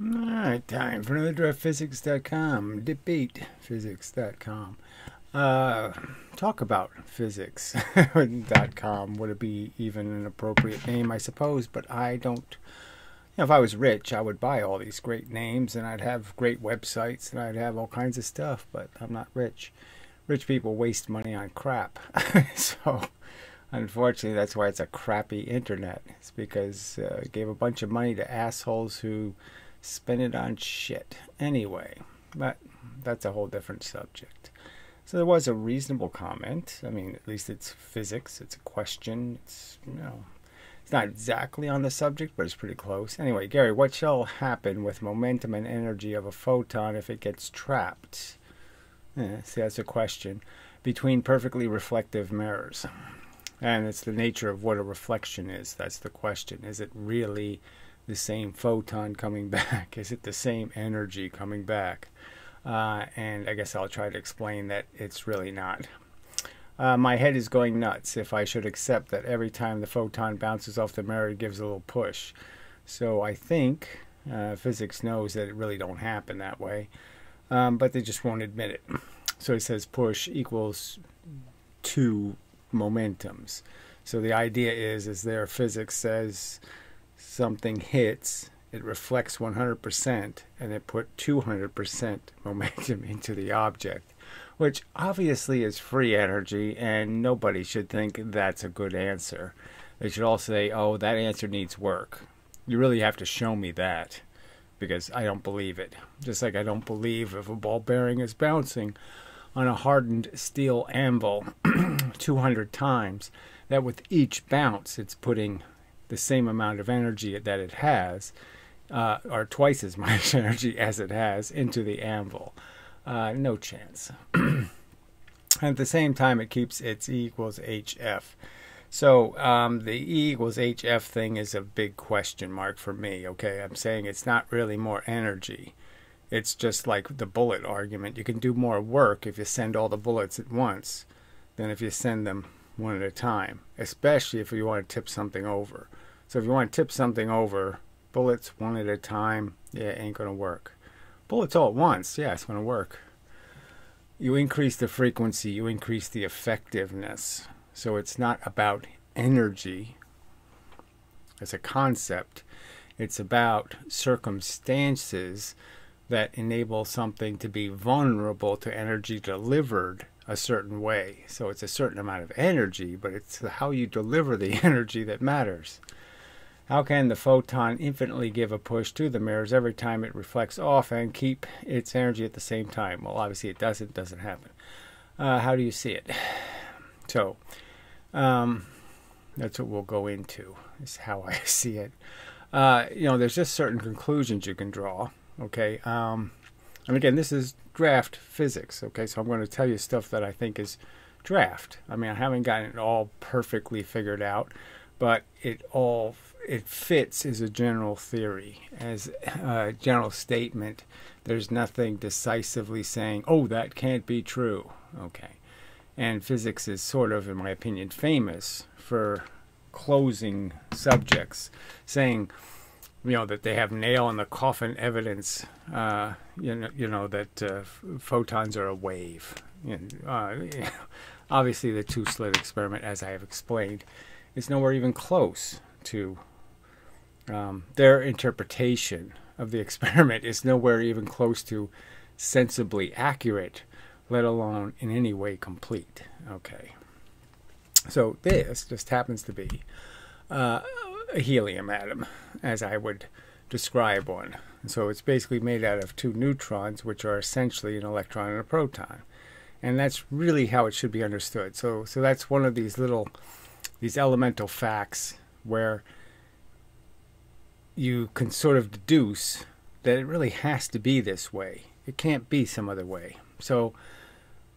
Alright, time for another DraftPhysics.com, debatephysics.com. Talk about physics.com. Would it be even an appropriate name, I suppose, but I don't. If I was rich, I would buy all these great names and I'd have great websites and I'd have all kinds of stuff, but I'm not rich. Rich people waste money on crap. So, unfortunately, that's why it's a crappy internet. It's because it gave a bunch of money to assholes who spend it on shit. Anyway, but that's a whole different subject. So there was a reasonable comment. I mean, at least it's physics. It's a question. It's, it's not exactly on the subject, but it's pretty close. Anyway, Gary, what shall happen with momentum and energy of a photon if it gets trapped? See, that's a question. Between perfectly reflective mirrors. And it's the nature of what a reflection is. That's the question. Is it really the same photon coming back? Is it the same energy coming back? And I guess I'll try to explain that it's really not. My head is going nuts if I should accept that every time the photon bounces off the mirror it gives a little push. So I think physics knows that it really don't happen that way, but they just won't admit it. So it says push equals two momentums. So the idea is there physics says something hits, it reflects 100%, and it put 200% momentum into the object, which obviously is free energy, and nobody should think that's a good answer. They should all say, oh, that answer needs work. You really have to show me that, because I don't believe it. Just like I don't believe if a ball bearing is bouncing on a hardened steel anvil 200 times, that with each bounce it's putting the same amount of energy that it has, or twice as much energy as it has, into the anvil. No chance. At the same time, it keeps its E equals HF. So the E equals HF thing is a big question mark for me. Okay, I'm saying it's not really more energy. It's just like the bullet argument. You can do more work if you send all the bullets at once than if you send them one at a time, especially if you want to tip something over. So if you want to tip something over, bullets one at a time, yeah, ain't going to work. Bullets all at once, yeah, it's going to work. You increase the frequency, you increase the effectiveness. So it's not about energy as a concept. It's about circumstances that enable something to be vulnerable to energy delivered a certain way. So it's a certain amount of energy, but it's how you deliver the energy that matters. How can the photon infinitely give a push to the mirrors every time it reflects off and keep its energy at the same time? Well, obviously it doesn't happen. How do you see it? So that's what we'll go into, is how I see it. There's just certain conclusions you can draw. Okay, and again, this is draft physics. Okay, so I'm going to tell you stuff that I think is draft. I mean, I haven't gotten it all perfectly figured out, but it fits as a general theory, as a general statement. There's nothing decisively saying, oh, that can't be true. Okay, and physics is sort of, in my opinion, famous for closing subjects, saying, that they have nail in the coffin evidence, that photons are a wave. Obviously, the two-slit experiment, as I have explained, is nowhere even close to their interpretation of the experiment is nowhere even close to sensibly accurate, let alone in any way complete. Okay. So this just happens to be a helium atom, as I would describe one. So it's basically made out of two neutrons, which are essentially an electron and a proton. And that's really how it should be understood. So that's one of these elemental facts where you can sort of deduce that it really has to be this way. It can't be some other way. So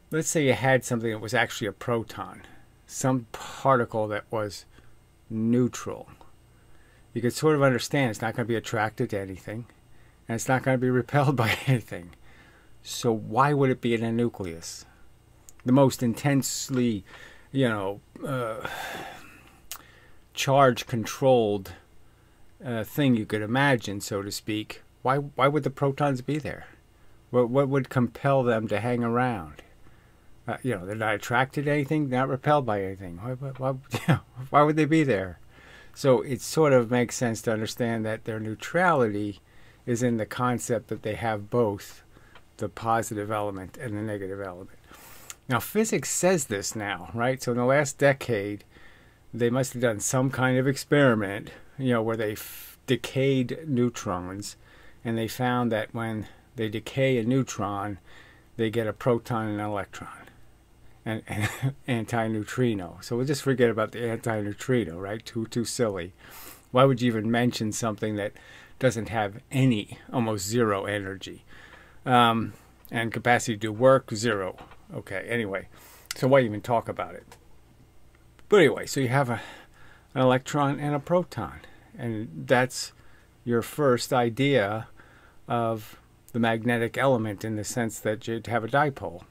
let's say you had something that was actually a proton, some particle that was neutral. You could sort of understand it's not going to be attracted to anything, and it's not going to be repelled by anything. So why would it be in a nucleus? The most intensely, charge-controlled thing you could imagine, so to speak. why would the protons be there? What would compel them to hang around? You know, they're not attracted to anything, not repelled by anything. Why would they be there? So it sort of makes sense to understand that their neutrality is in the concept that they have both the positive element and the negative element. Now, physics says this now, right? So in the last decade, they must have done some kind of experiment, you know, where they decayed neutrons, and they found that when they decay a neutron, they get a proton and an electron, and anti-neutrino. So we'll just forget about the anti-neutrino, right? Too silly. Why would you even mention something that doesn't have any, almost zero energy? And capacity to do work, zero. Okay, anyway. So why even talk about it? But anyway, so you have an electron and a proton. And that's your first idea of the magnetic element, in the sense that you'd have a dipole.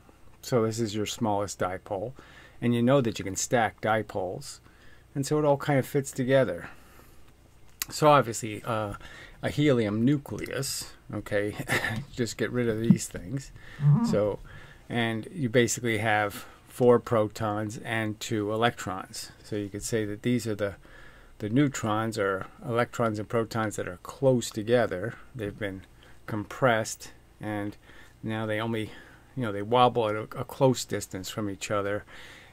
So this is your smallest dipole. And you know that you can stack dipoles. And so it all kind of fits together. So obviously, a helium nucleus, okay, just get rid of these things. So, and you basically have 4 protons and 2 electrons. So you could say that these are the neutrons, or electrons and protons, that are close together. They've been compressed, and now they only, you know, they wobble at a close distance from each other.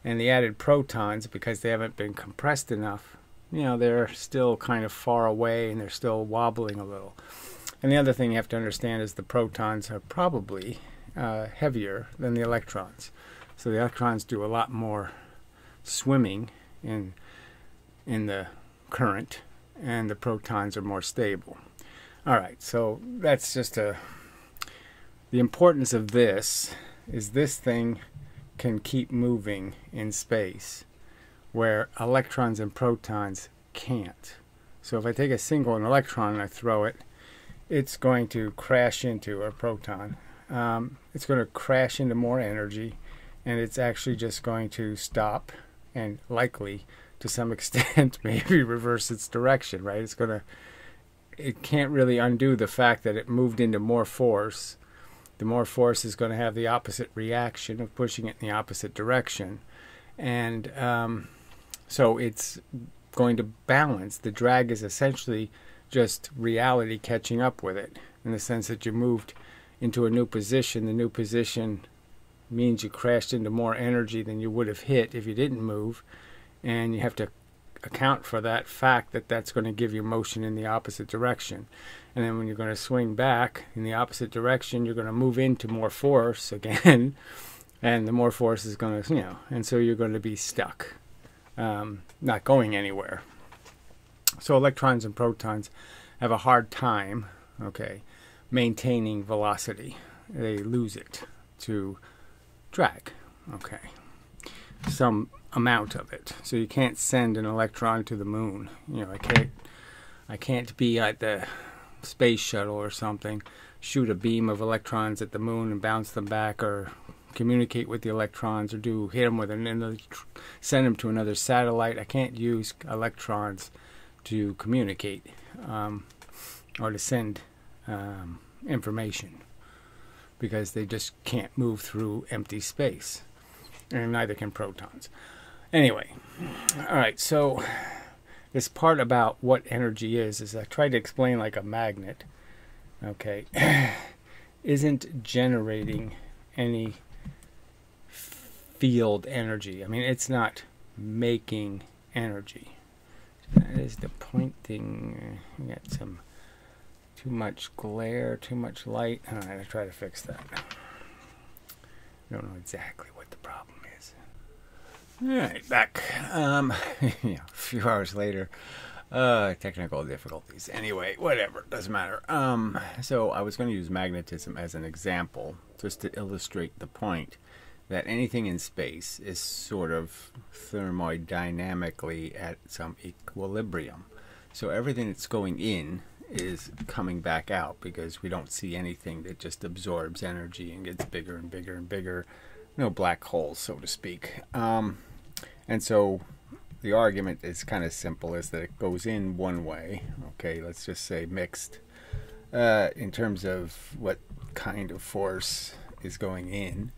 And the added protons, because they haven't been compressed enough, you know, they're still kind of far away, and they're still wobbling a little. And the other thing you have to understand is the protons are probably heavier than the electrons. So the electrons do a lot more swimming in the current, and the protons are more stable. All right, so that's just the importance of this is this thing can keep moving in space, where electrons and protons can't. So if I take a single electron and I throw it, it's going to crash into a proton. It's going to crash into more energy, and it's actually just going to stop, and likely to some extent maybe reverse its direction, right? It can't really undo the fact that it moved into more force. The more force is going to have the opposite reaction of pushing it in the opposite direction. And so it's going to balance. The drag is essentially just reality catching up with it, in the sense that you moved into a new position. The new position means you crashed into more energy than you would have hit if you didn't move, and you have to account for that fact that that's going to give you motion in the opposite direction. And then when you're going to swing back in the opposite direction, you're going to move into more force again, and the more force is going to, you know, and so you're going to be stuck, not going anywhere. So electrons and protons have a hard time, okay, maintaining velocity. They lose it to drag, okay, some amount of it. So you can't send an electron to the moon. You know, I can't be at the space shuttle or something, shoot a beam of electrons at the moon and bounce them back, or communicate with the electrons, or hit them with another, send them to another satellite. I can't use electrons to communicate or to send information, because they just can't move through empty space, and neither can protons. Anyway, all right, so this part about what energy is I tried to explain like a magnet, okay, isn't generating any field energy. I mean, it's not making energy. That is the point thing. We got some too much glare, too much light. All right, I'll try to fix that. I don't know exactly what the problem is. All right, back. Yeah, a few hours later. Technical difficulties. Anyway, whatever, doesn't matter. So I was going to use magnetism as an example, just to illustrate the point that anything in space is sort of thermodynamically at some equilibrium. So everything that's going in is coming back out, because we don't see anything that just absorbs energy and gets bigger and bigger and bigger. No black holes, so to speak. And so the argument is kind of simple, is that it goes in one way. Okay, let's just say mixed. in terms of what kind of force is going in,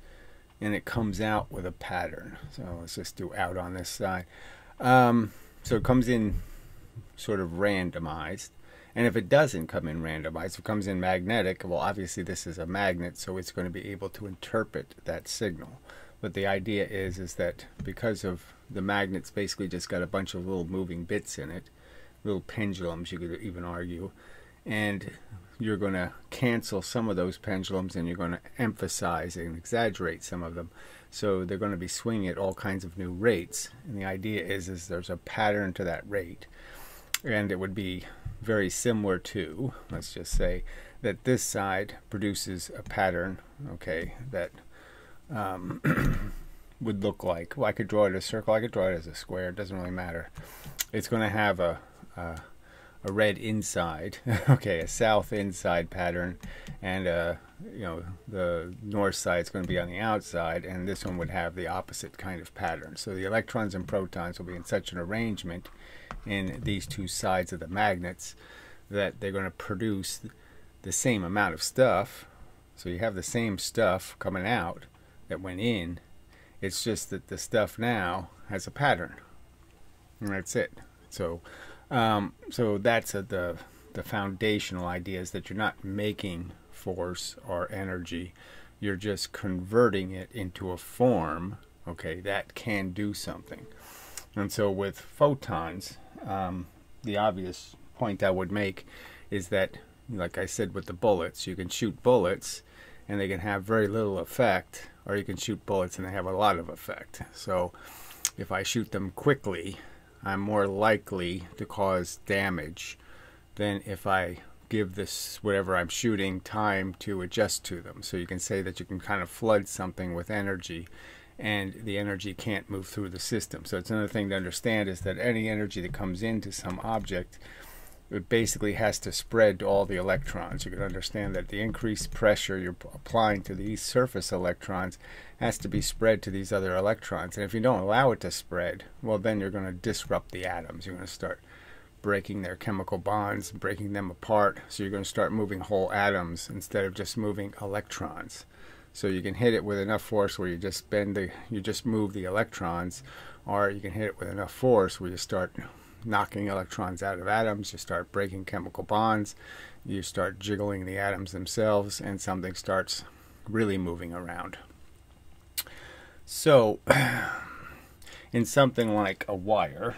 and it comes out with a pattern. So let's just do out on this side. So it comes in sort of randomized. And if it doesn't come in randomized, if it comes in magnetic, well, obviously this is a magnet, so it's going to be able to interpret that signal. But the idea is that because of the magnet's basically just got a bunch of little moving bits in it, little pendulums, you could even argue, and you're going to cancel some of those pendulums and you're going to emphasize and exaggerate some of them. So they're going to be swinging at all kinds of new rates. And the idea is there's a pattern to that rate. And it would be very similar to, let's just say, that this side produces a pattern, okay, that would look like, well, I could draw it as a circle, I could draw it as a square, it doesn't really matter. It's going to have a red inside, okay, a south inside pattern, and you know, the north side is going to be on the outside, and this one would have the opposite kind of pattern. So the electrons and protons will be in such an arrangement in these two sides of the magnets that they're going to produce the same amount of stuff. So you have the same stuff coming out that went in. It's just that the stuff now has a pattern, and that's it. So so that's the foundational idea, is that you're not making force or energy, you're just converting it into a form, okay, that can do something. And so with photons, the obvious point I would make is that, like I said with the bullets, you can shoot bullets and they can have very little effect, or you can shoot bullets and they have a lot of effect. So if I shoot them quickly, I'm more likely to cause damage than if I give this, whatever I'm shooting, time to adjust to them. So you can say that you can kind of flood something with energy, and the energy can't move through the system. So it's another thing to understand, is that any energy that comes into some object, it basically has to spread to all the electrons. You can understand that the increased pressure you're applying to these surface electrons has to be spread to these other electrons. And if you don't allow it to spread, well, then you're going to disrupt the atoms. You're going to start breaking their chemical bonds, breaking them apart. So you're going to start moving whole atoms instead of just moving electrons. So you can hit it with enough force where you just move the electrons, or you can hit it with enough force where you start knocking electrons out of atoms, you start breaking chemical bonds, you start jiggling the atoms themselves, and something starts really moving around. So in something like a wire,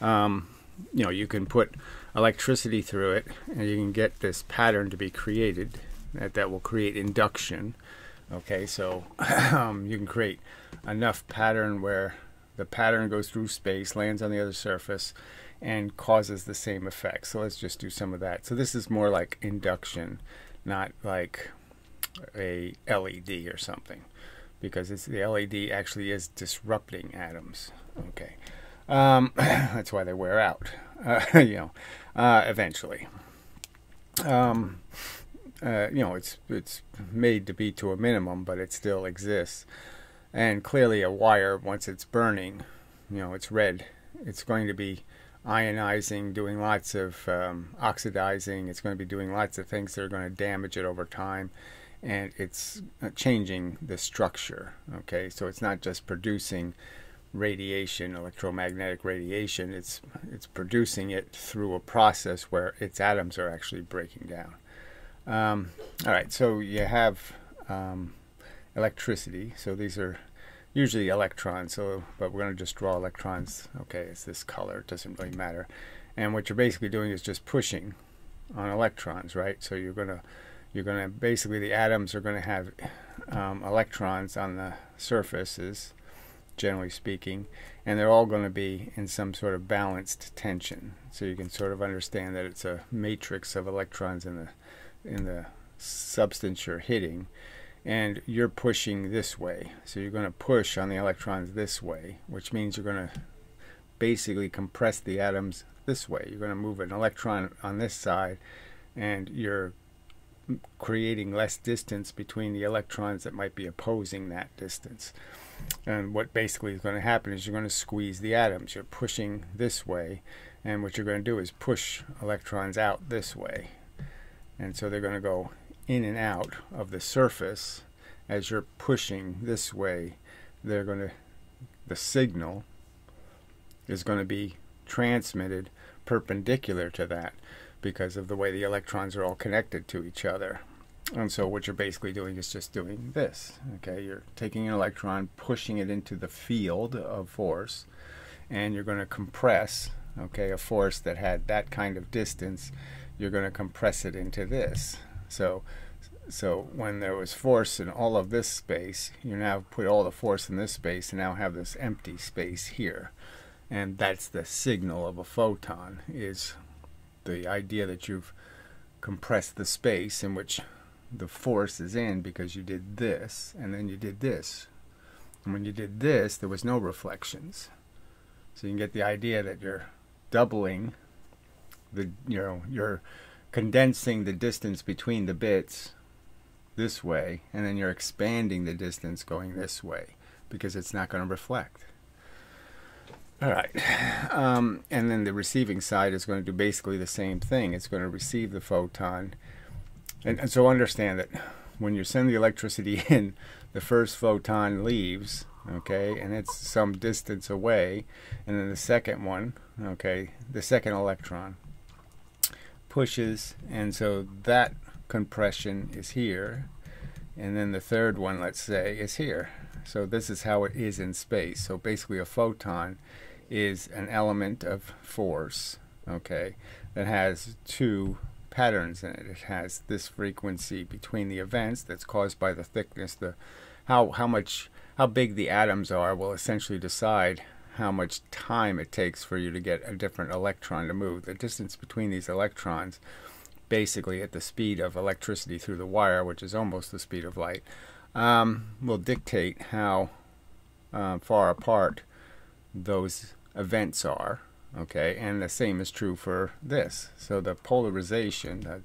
you know, you can put electricity through it and you can get this pattern to be created that will create induction. Okay, so you can create enough pattern where the pattern goes through space, lands on the other surface, and causes the same effect. So let's just do some of that. So this is more like induction, not like a LED or something, because the LED actually is disrupting atoms. Okay, that's why they wear out, you know, eventually. You know, it's made to be to a minimum, but it still exists. And clearly a wire, once it's burning, you know, it's red, it's going to be ionizing, doing lots of oxidizing, it's going to be doing lots of things that are going to damage it over time, and it's changing the structure. Okay, so it's not just producing radiation, electromagnetic radiation, it's producing it through a process where its atoms are actually breaking down. All right, so you have electricity. So these are usually electrons. So, but we're going to just draw electrons. Okay, it's this color. It doesn't really matter. And what you're basically doing is just pushing on electrons, right? So you're gonna basically, the atoms are going to have electrons on the surfaces, generally speaking, and they're all going to be in some sort of balanced tension. So you can sort of understand that it's a matrix of electrons in the substance you're hitting, and you're pushing this way. So you're going to push on the electrons this way, which means you're going to basically compress the atoms this way. You're going to move an electron on this side, and you're creating less distance between the electrons that might be opposing that distance. And what basically is going to happen is you're going to squeeze the atoms. You're pushing this way, and what you're going to do is push electrons out this way. And so they're going to go in and out of the surface as you're pushing this way. The signal is going to be transmitted perpendicular to that because of the way the electrons are all connected to each other. And so what you're basically doing is just doing this. Okay, you're taking an electron, pushing it into the field of force, and you're going to compress, okay, a force that had that kind of distance, you're going to compress it into this. So when there was force in all of this space, you now put all the force in this space and now have this empty space here. And that's the signal of a photon, is the idea that you've compressed the space in which the force is in because you did this and then you did this. And when you did this, there was no reflections. So you can get the idea that you're doubling you're condensing the distance between the bits this way, and then you're expanding the distance going this way because it's not going to reflect. All right, and then the receiving side is going to do basically the same thing. It's going to receive the photon, and so understand that when you send the electricity in, the first photon leaves, okay, and it's some distance away, and then the second one, okay, the second electron pushes, and so that compression is here, and then the third one, let's say, is here. So this is how it is in space. So basically a photon is an element of force, okay, that has two patterns in it. It has this frequency between the events that's caused by the thickness. How big the atoms are will essentially decide how much time it takes for you to get a different electron to move. The distance between these electrons, basically at the speed of electricity through the wire, which is almost the speed of light, will dictate how far apart those events are. Okay, and the same is true for this. So the polarization,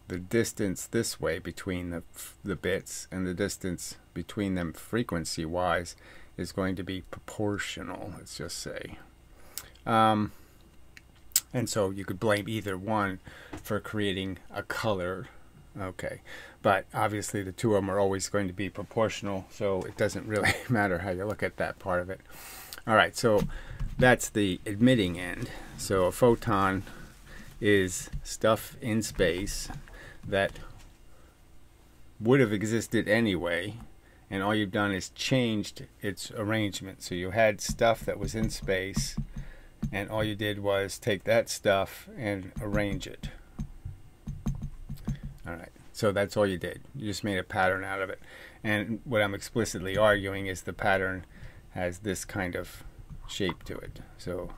the distance this way between the bits and the distance between them frequency-wise is going to be proportional, let's just say. And so you could blame either one for creating a color, okay. But obviously the two of them are always going to be proportional, so it doesn't really matter how you look at that part of it. All right, so that's the emitting end. So a photon is stuff in space that would have existed anyway, and all you've done is changed its arrangement. So you had stuff that was in space, and all you did was take that stuff and arrange it. All right, so that's all you did. You just made a pattern out of it. And what I'm explicitly arguing is the pattern has this kind of shape to it. So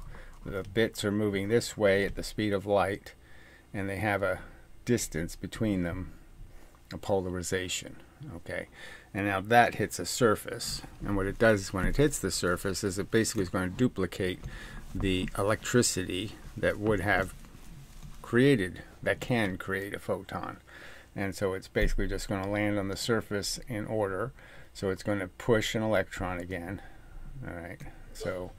the bits are moving this way at the speed of light, and they have a distance between them, a polarization. Okay, and now that hits a surface, and what it does when it hits the surface is it basically is going to duplicate the electricity that would have created, that can create a photon. And so it's basically just going to land on the surface in order. So it's going to push an electron again. All right, so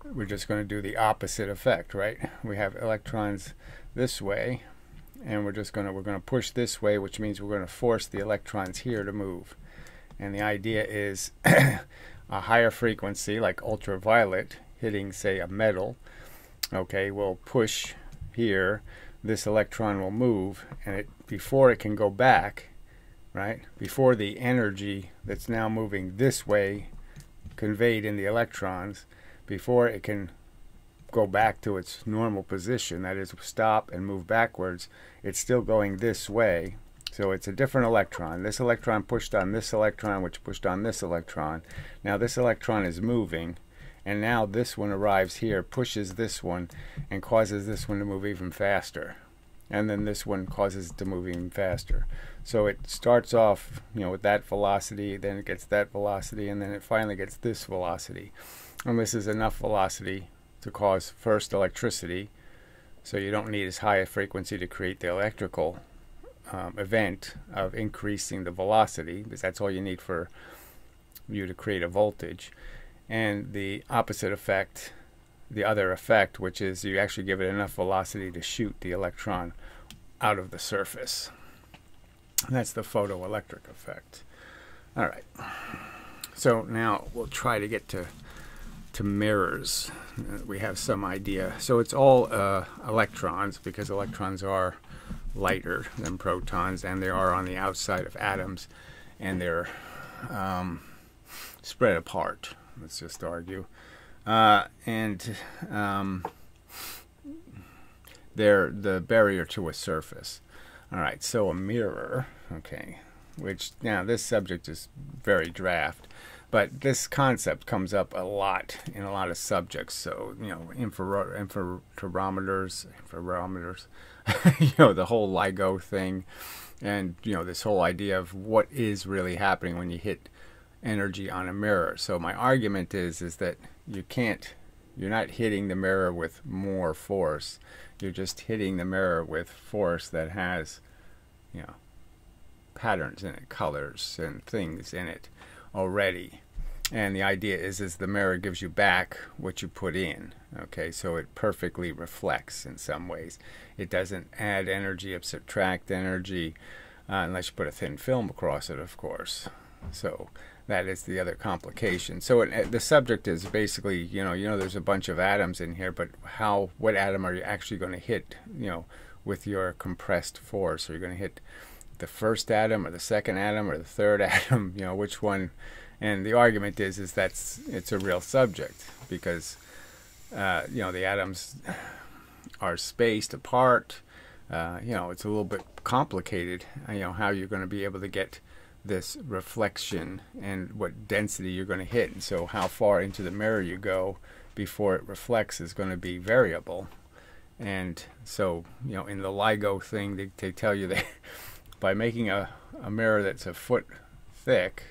we're just going to do the opposite effect, right? We have electrons this way, and we're going to push this way, which means we're going to force the electrons here to move. And the idea is a higher frequency, like ultraviolet, hitting, say, a metal, okay, will push here. This electron will move, and before it can go back, right, before the energy that's now moving this way conveyed in the electrons, before it can go back to its normal position, that is stop and move backwards, it's still going this way. So it's a different electron. This electron pushed on this electron, which pushed on this electron. Now this electron is moving, and now this one arrives here, pushes this one, and causes this one to move even faster. And then this one causes it to move even faster. So it starts off, with that velocity, then it gets that velocity, and then it finally gets this velocity. And this is enough velocity to cause first electricity, so you don't need as high a frequency to create the electrical event of increasing the velocity, because that's all you need for you to create a voltage. And the opposite effect, the other effect, which is you actually give it enough velocity to shoot the electron out of the surface. And that's the photoelectric effect. All right. So now we'll try to get to mirrors. We have some idea. So it's all electrons, because electrons are lighter than protons, and they are on the outside of atoms, and they're spread apart. Let's just argue. They're the barrier to a surface. All right, so a mirror, okay, which now this subject is very draft, but this concept comes up a lot in a lot of subjects. So, you know, interferometers, you know, the whole LIGO thing, and, you know, this whole idea of what is really happening when you hit energy on a mirror. So my argument is that you're not hitting the mirror with more force. You're just hitting the mirror with force that has, you know, patterns in it, colors and things in it already. And the idea is the mirror gives you back what you put in. Okay, so it perfectly reflects in some ways. It doesn't add energy or subtract energy, unless you put a thin film across it, of course. So that is the other complication. So the subject is basically, you know, there's a bunch of atoms in here, but what atom are you actually going to hit, you know, with your compressed force? Are you going to hit the first atom or the second atom or the third atom? You know, which one? And the argument is it's a real subject, because you know, the atoms are spaced apart. You know, it's a little bit complicated, you know, how you're going to be able to get this reflection and what density you're going to hit. And so how far into the mirror you go before it reflects is going to be variable. And so, you know, in the LIGO thing, they tell you that by making a mirror that's a foot thick,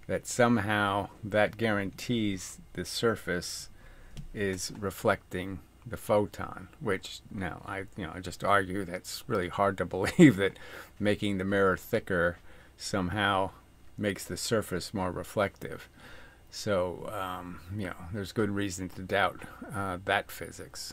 that somehow that guarantees the surface is reflecting the photon, which now I just argue that's really hard to believe, that making the mirror thicker somehow makes the surface more reflective. So you know, there's good reason to doubt that physics.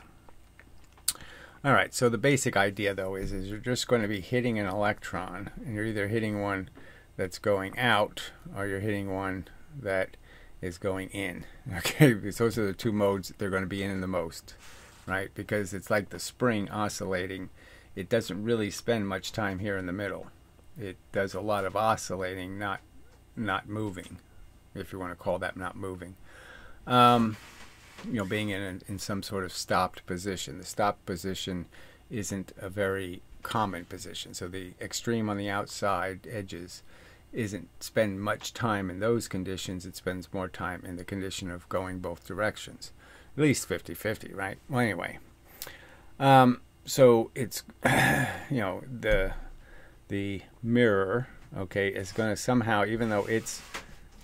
All right, so the basic idea though is you're just going to be hitting an electron, and you're either hitting one that's going out or you're hitting one that is going in. Okay, because those are the two modes they're going to be in the most, right? Because it's like the spring oscillating. It doesn't really spend much time here in the middle. It does a lot of oscillating, not moving, if you want to call that not moving. You know, being in some sort of stopped position. The stopped position isn't a very common position. So the extreme on the outside edges isn't spend much time in those conditions. It spends more time in the condition of going both directions. At least 50-50, right? Well, anyway. So it's, you know, the mirror, okay, is going to somehow, even though it's,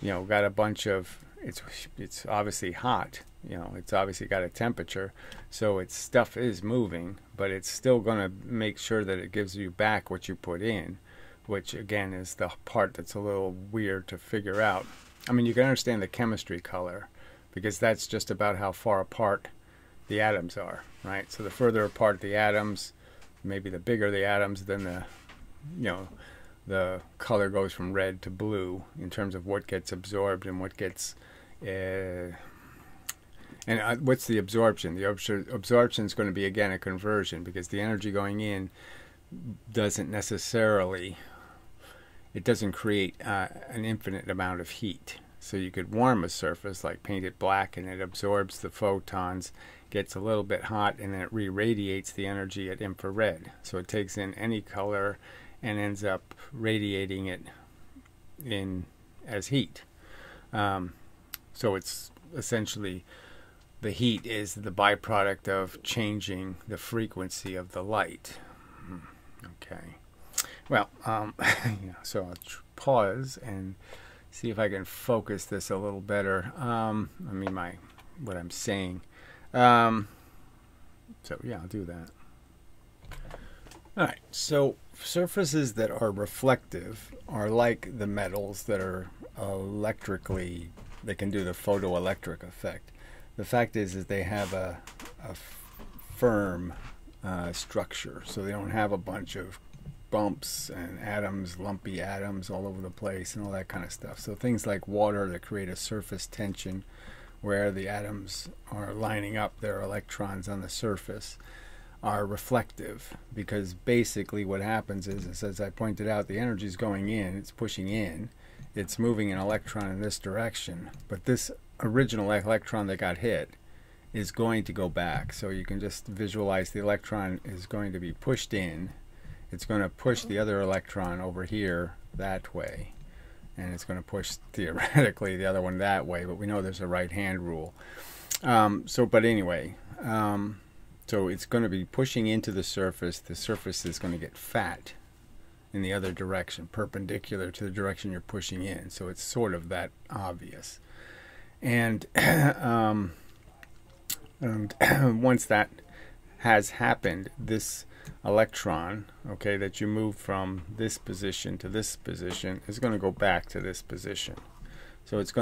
you know, got a bunch of, it's obviously hot, you know, it's obviously got a temperature, so its stuff is moving, but it's still going to make sure that it gives you back what you put in, which again is the part that's a little weird to figure out. I mean, you can understand the chemistry color, because that's just about how far apart the atoms are, right? So the further apart the atoms, maybe the bigger the atoms, then the, you know, the color goes from red to blue in terms of what gets absorbed and what gets what's the absorption? The absorption is going to be, again, a conversion, because the energy going in doesn't necessarily, it doesn't create an infinite amount of heat. So you could warm a surface, like paint it black, and it absorbs the photons, gets a little bit hot, and then it re-radiates the energy at infrared. So it takes in any color and ends up radiating it in as heat. So it's essentially, the heat is the byproduct of changing the frequency of the light. Okay. Well, yeah, so I'll pause and see if I can focus this a little better. I mean, what I'm saying. So yeah, I'll do that. All right. So surfaces that are reflective are like the metals that are electrically, they can do the photoelectric effect. The fact is they have a firm structure, so they don't have a bunch of bumps and atoms, lumpy atoms all over the place and all that kind of stuff. So things like water that create a surface tension where the atoms are lining up their electrons on the surface are reflective, because basically what happens is, as I pointed out, the energy is going in, it's pushing in, it's moving an electron in this direction, but this original electron that got hit is going to go back. So you can just visualize the electron is going to be pushed in, it's going to push the other electron over here that way, and it's going to push theoretically the other one that way, but we know there's a right hand rule. But anyway, so it's going to be pushing into the surface is going to get fat in the other direction, perpendicular to the direction you're pushing in, so it's sort of that obvious. And once that has happened, this electron, okay, that you move from this position to this position is going to go back to this position. So it's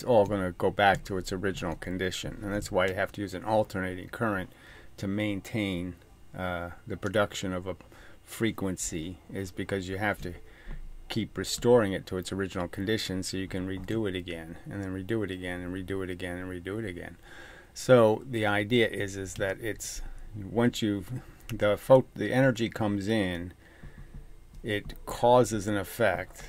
all going to go back to its original condition, and that's why you have to use an alternating current to maintain the production of a frequency, is because you have to keep restoring it to its original condition so you can redo it again, and then redo it again, and redo it again, and redo it again. So the idea is that it's once the energy comes in, it causes an effect,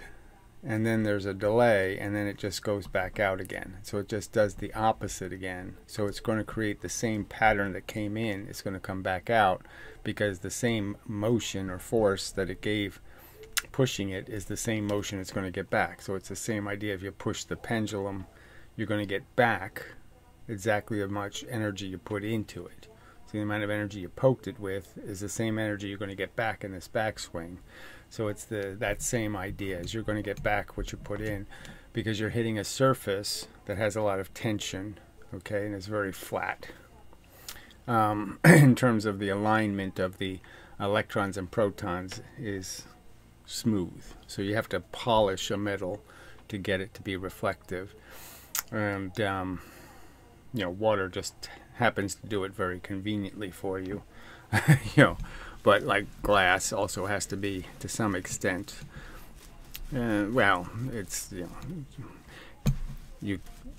and then there's a delay, and then it just goes back out again. So it just does the opposite again. So it's going to create the same pattern that came in, it's going to come back out, because the same motion or force that it gave pushing it is the same motion it's going to get back. So it's the same idea. If you push the pendulum, you're going to get back exactly how much energy you put into it. So the amount of energy you poked it with is the same energy you're going to get back in this backswing. So it's that same idea, is you're going to get back what you put in, because you're hitting a surface that has a lot of tension, okay, and it's very flat in terms of the alignment of the electrons and protons is smooth. So you have to polish a metal to get it to be reflective, and water just happens to do it very conveniently for you. But like glass also has to be, to some extent, it's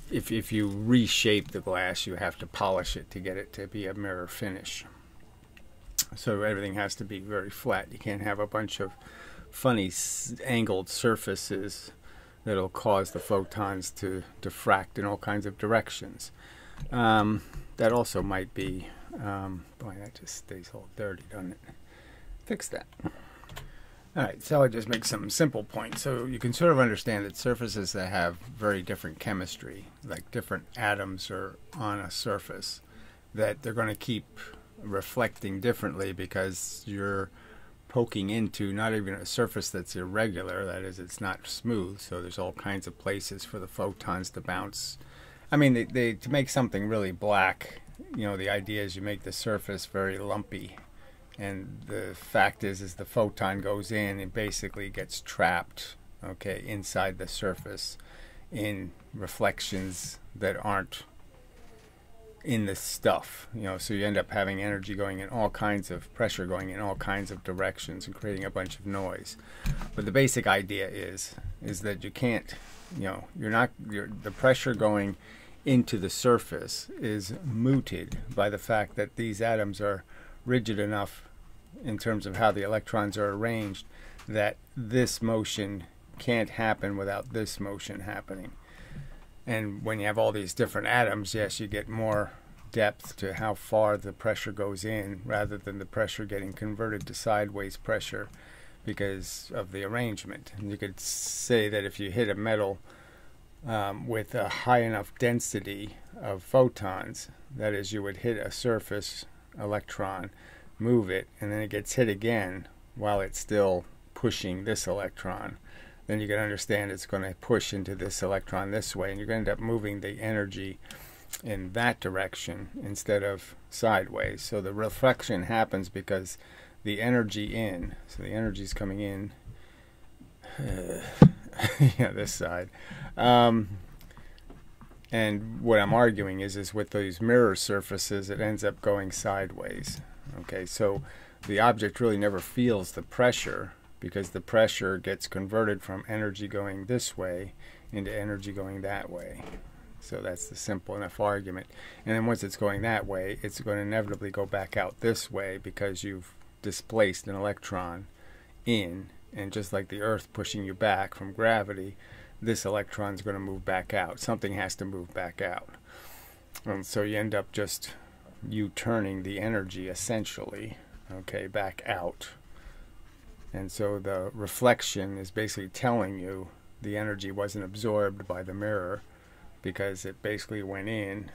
if you reshape the glass, you have to polish it to get it to be a mirror finish. So everything has to be very flat. You can't have a bunch of funny angled surfaces that'll cause the photons to diffract in all kinds of directions. That also might be, boy, that just stays all dirty, doesn't it? Fix that. Alright, so I'll just make some simple points. So you can sort of understand that surfaces that have very different chemistry, like different atoms are on a surface, that they're going to keep reflecting differently, because you're poking into not even a surface that's irregular, that is, it's not smooth, so there's all kinds of places for the photons to bounce. I mean, to make something really black, the idea is you make the surface very lumpy, and the fact is the photon goes in and basically gets trapped, okay, inside the surface in reflections that aren't in the stuff, so you end up having energy going in all kinds of, pressure going in all kinds of directions and creating a bunch of noise. But the basic idea is that you can't, the pressure going into the surface is mooted by the fact that these atoms are rigid enough in terms of how the electrons are arranged that this motion can't happen without this motion happening. And when you have all these different atoms, yes, you get more depth to how far the pressure goes in, rather than the pressure getting converted to sideways pressure because of the arrangement. And you could say that if you hit a metal with a high enough density of photons, that is, you would hit a surface electron, move it, and then it gets hit again while it's still pushing this electron, then you can understand it's going to push into this electron this way, and you're going to end up moving the energy in that direction instead of sideways. So the reflection happens because the energy so the energy is coming in this side, and what I'm arguing is with these mirror surfaces, it ends up going sideways, Okay, so the object really never feels the pressure, because the pressure gets converted from energy going this way into energy going that way. So that's the simple enough argument. And then once it's going that way, it's going to inevitably go back out this way, because you've displaced an electron in, and just like the Earth pushing you back from gravity, this electron is going to move back out. Something has to move back out. And so you end up just turning the energy essentially, okay, back out. And so the reflection is basically telling you the energy wasn't absorbed by the mirror, because it basically went in,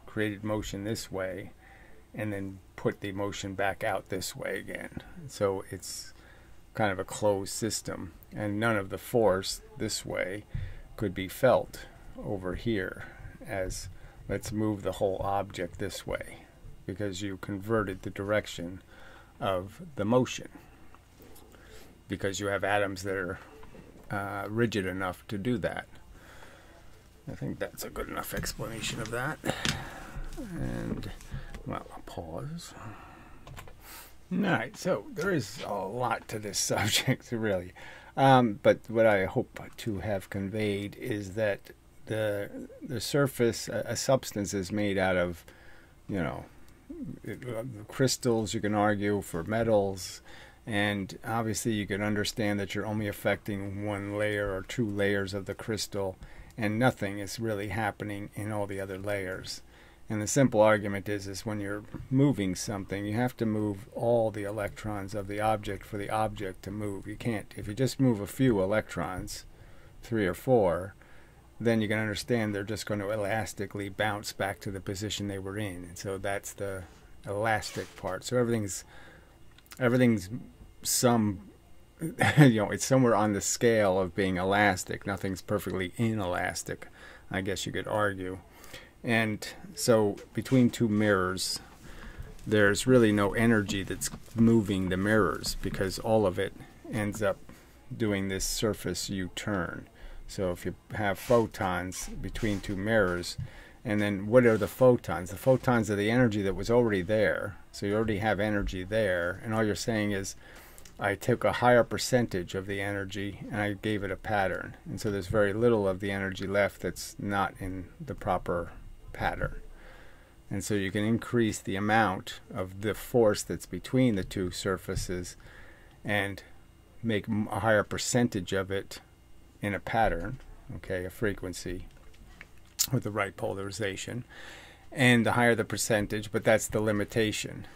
created motion this way, and then put the motion back out this way again. So it's kind of a closed system, and none of the force this way could be felt over here as let's move the whole object this way, because you converted the direction of the motion, because you have atoms that are rigid enough to do that. I think that's a good enough explanation of that. And, well, I'll pause. Alright, so there is a lot to this subject, really. But what I hope to have conveyed is that the surface, a substance is made out of, you know, crystals, you can argue, for metals. And obviously you can understand that you're only affecting one layer or two layers of the crystal, and nothing is really happening in all the other layers. And the simple argument is when you're moving something, you have to move all the electrons of the object for the object to move. You can't, if you just move a few electrons, 3 or 4, then you can understand they're just going to elastically bounce back to the position they were in. And so that's the elastic part. So everything's some, you know, it's somewhere on the scale of being elastic. Nothing's perfectly inelastic, I guess you could argue. And so between two mirrors, there's really no energy that's moving the mirrors, because all of it ends up doing this surface U-turn. So if you have photons between two mirrors, and then what are the photons? The photons are the energy that was already there. So you already have energy there, and all you're saying is, I took a higher percentage of the energy and I gave it a pattern. And so there's very little of the energy left that's not in the proper pattern. And so you can increase the amount of the force that's between the two surfaces and make a higher percentage of it in a pattern, okay, a frequency with the right polarization. And the higher the percentage, but that's the limitation.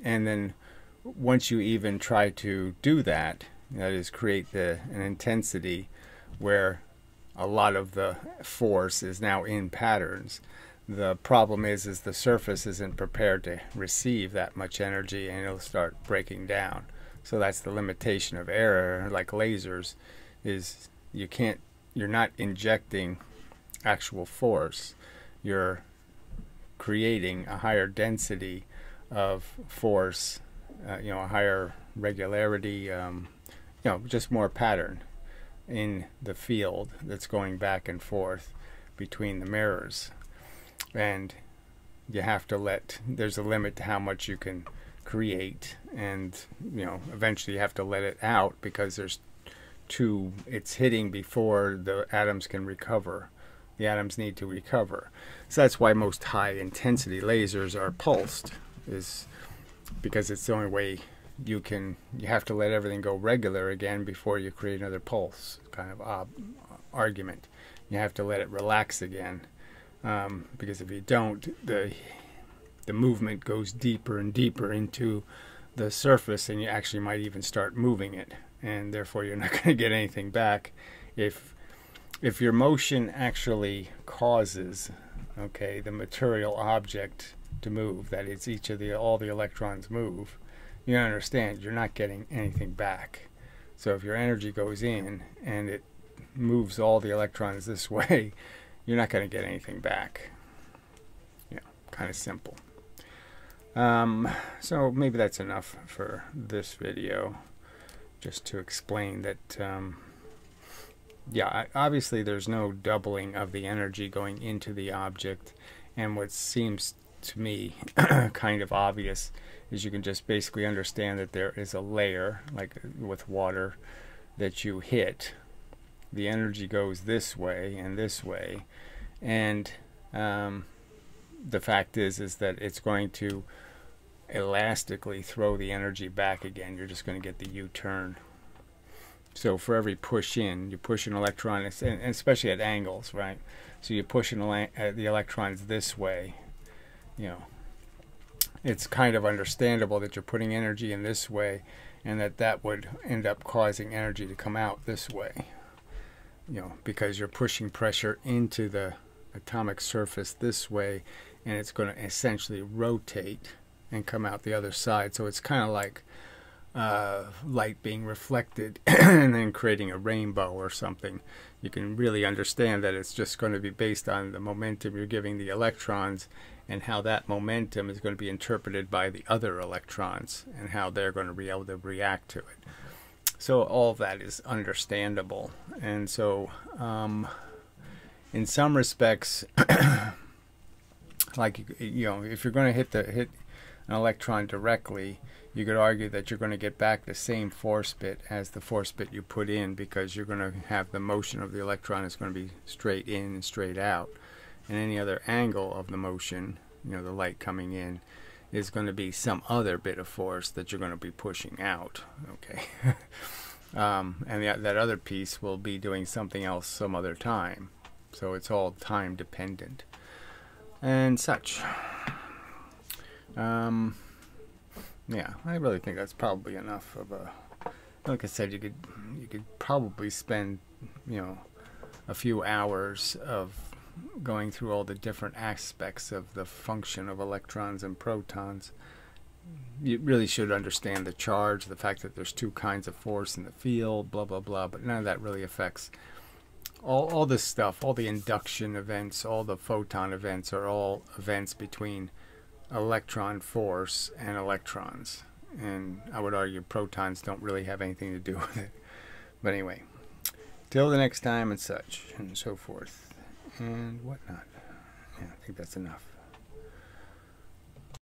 And then once you even try to do that, that is create an intensity where a lot of the force is now in patterns, the problem is the surface isn't prepared to receive that much energy, and it'll start breaking down. So that's the limitation of error, like lasers, is you're not injecting actual force, you're creating a higher density of force, you know, a higher regularity, you know, just more pattern in the field that's going back and forth between the mirrors. And you have to there's a limit to how much you can create, and, you know, eventually you have to let it out, because it's hitting before the atoms can recover. The atoms need to recover. So that's why most high intensity lasers are pulsed, is because it's the only way you have to let everything go regular again before you create another pulse kind of argument. You have to let it relax again, because if you don't, the movement goes deeper and deeper into the surface, and you actually might even start moving it, and therefore you're not going to get anything back. If your motion actually causes, okay, the material object to move, that is, all the electrons move, you understand you're not getting anything back. So if your energy goes in and it moves all the electrons this way, you're not going to get anything back. You know, kind of simple. So maybe that's enough for this video, just to explain that yeah, obviously there's no doubling of the energy going into the object, and what seems to me, kind of obvious, is you can just basically understand that there is a layer, like with water, that you hit. The energy goes this way and this way, and the fact is that it's going to elastically throw the energy back again. You're just going to get the U-turn. So for every push in, you push an electron, and especially at angles, right? So you push the electrons this way, you know, it's kind of understandable that you're putting energy in this way, and that would end up causing energy to come out this way, you know, because you're pushing pressure into the atomic surface this way, and it's going to essentially rotate and come out the other side. So it's kind of like light being reflected and then creating a rainbow or something. You can really understand that it's just going to be based on the momentum you're giving the electrons, and how that momentum is going to be interpreted by the other electrons and how they're going to be able to react to it. So all of that is understandable. And so in some respects, like, you know, if you're going to hit an electron directly, you could argue that you're going to get back the same force bit as the force bit you put in, because you're going to have the motion of the electron is going to be straight in and straight out. And any other angle of the motion, you know, the light coming in, is going to be some other bit of force that you're going to be pushing out. Okay. And that other piece will be doing something else some other time. So it's all time dependent and such. Yeah, I really think that's probably enough of a, like I said, you could probably spend, you know, a few hours of going through all the different aspects of the function of electrons and protons. You really should understand the charge, the fact that there's two kinds of force in the field, blah blah blah, but none of that really affects all this stuff. All the induction events, all the photon events are all events between electron force and electrons, and I would argue protons don't really have anything to do with it. But anyway, till the next time and such and so forth and whatnot. Yeah, I think that's enough.